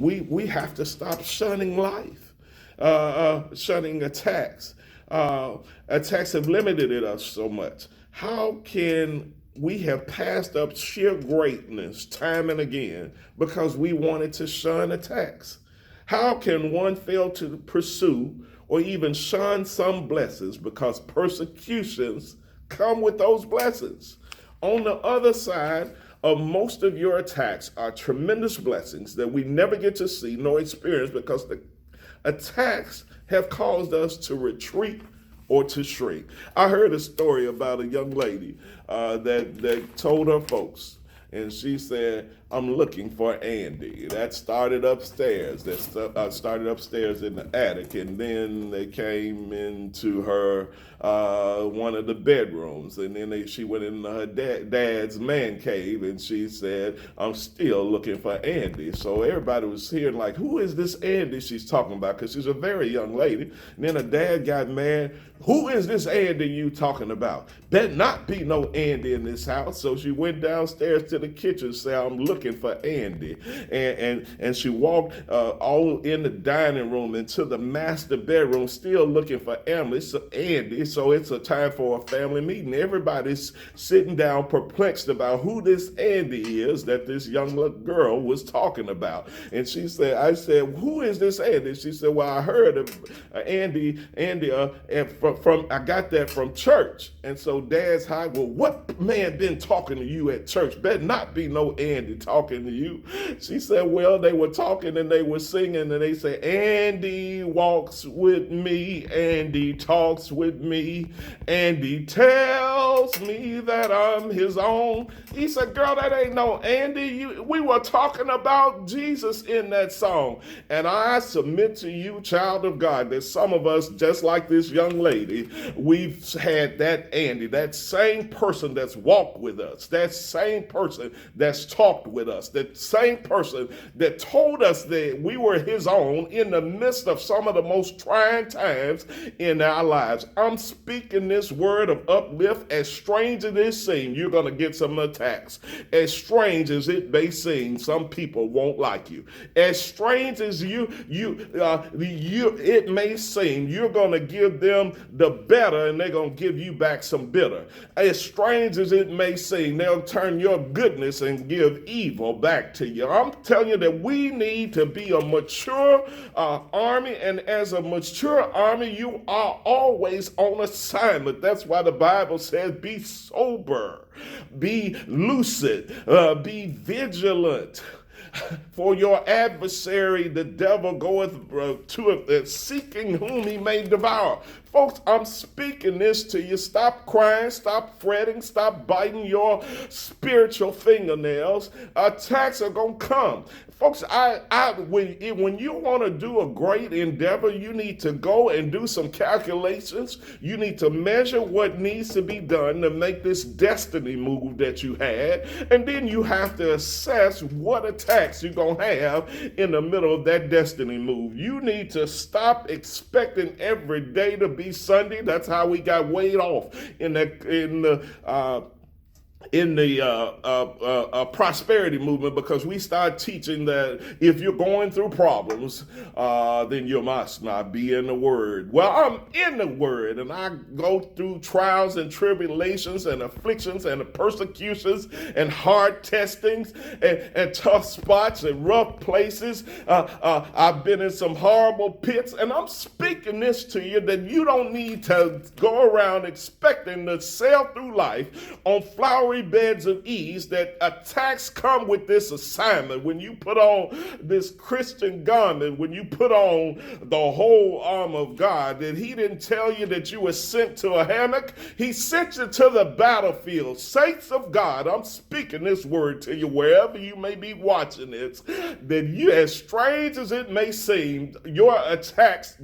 we have to stop shunning life, shunning attacks. Attacks have limited us so much. How can we have passed up sheer greatness time and again because we wanted to shun attacks? How can one fail to pursue or even shun some blessings because persecutions come with those blessings? On the other side of most of your attacks are tremendous blessings that we never get to see nor experience because the attacks have caused us to retreat or to shrink. I heard a story about a young lady that told her folks, and she said, "I'm looking for Andy." That started upstairs. That started upstairs in the attic, and then they came into her one of the bedrooms, and then she went into her dad's man cave, and she said, "I'm still looking for Andy." So everybody was hearing like, "Who is this Andy she's talking about?" Because she's a very young lady. And then her dad got mad. "Who is this Andy you talking about? Better not be no Andy in this house." So she went downstairs to the kitchen and said, "I'm looking for Andy." And she walked all in the dining room into the master bedroom, still looking for Andy. So it's a time for a family meeting. Everybody's sitting down perplexed about who this Andy is that this young girl was talking about. And she said, I said, "Who is this Andy?" She said, "Well, I heard of Andy, from I got that from church." And so Dad's high, "Well, what man been talking to you at church? Better not be no Andy talking to you." She said, "Well, they were talking and they were singing and they say, 'Andy walks with me, Andy talks with me, Andy tells me that I'm his own.'" He said, "Girl, that ain't no Andy. We were talking about Jesus in that song." And I submit to you, child of God, that some of us, just like this young lady, we've had that Andy, that same person that's walked with us, that same person that's talked with us, that same person that told us that we were his own in the midst of some of the most trying times in our lives. I'm speaking this word of uplift. As strange as it seems, you're going to get some attacks. As strange as it may seem, some people won't like you. As strange as it may seem, you're going to give them the better and they're going to give you back some bitter. As strange as it may seem, they'll turn your goodness and give evil back to you. I'm telling you that we need to be a mature army, and as a mature army, you are always on assignment. That's why the Bible says, "Be sober, be lucid, be vigilant. For your adversary, the devil, goeth to seeking whom he may devour." Folks, I'm speaking this to you. Stop crying, stop fretting, stop biting your spiritual fingernails. Attacks are going to come. Folks, when you want to do a great endeavor, you need to go and do some calculations. You need to measure what needs to be done to make this destiny move that you had. And then you have to assess what attacks you're going to have in the middle of that destiny move. You need to stop expecting every day to be Sunday. That's how we got weighed off in the prosperity movement, because we start teaching that if you're going through problems, then you must not be in the Word. Well, I'm in the Word, and I go through trials and tribulations and afflictions and persecutions and hard testings and tough spots and rough places. I've been in some horrible pits, and I'm speaking this to you that you don't need to go around expecting to sail through life on flowery beds of ease. That attacks come with this assignment. When you put on this Christian garment, when you put on the whole arm of God, that he didn't tell you that you were sent to a hammock. He sent you to the battlefield. Saints of God, I'm speaking this word to you wherever you may be watching this, that you, as strange as it may seem, your attacks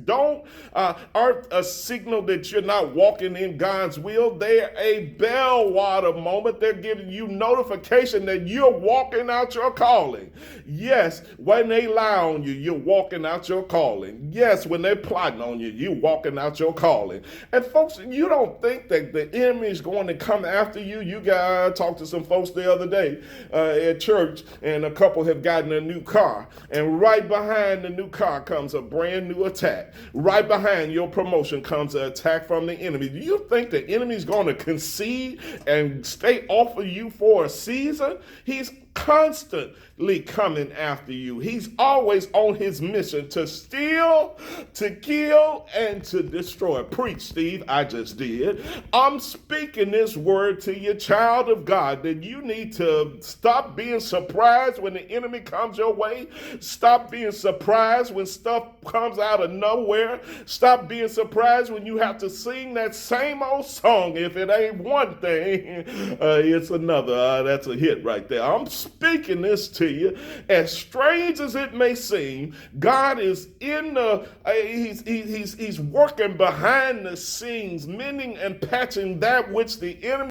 aren't a signal that you're not walking in God's will. They're a bellwether moment. that they're giving you notification that you're walking out your calling. Yes, when they lie on you, you're walking out your calling. Yes, when they're plotting on you, you're walking out your calling. And folks, you don't think that the enemy is going to come after you. You got talked to some folks the other day at church, and a couple have gotten a new car, and right behind the new car comes a brand new attack. Right behind your promotion comes an attack from the enemy. Do you think the enemy is going to concede and stay off of you for a season? He's constantly coming after you. He's always on his mission to steal, to kill, and to destroy. Preach, Steve. I just did. I'm speaking this word to you, child of God, that you need to stop being surprised when the enemy comes your way. Stop being surprised when stuff comes out of nowhere. Stop being surprised when you have to sing that same old song. If it ain't one thing, it's another. That's a hit right there. I'm speaking this to you. As strange as it may seem, God is in the, he's working behind the scenes, mending and patching that which the enemy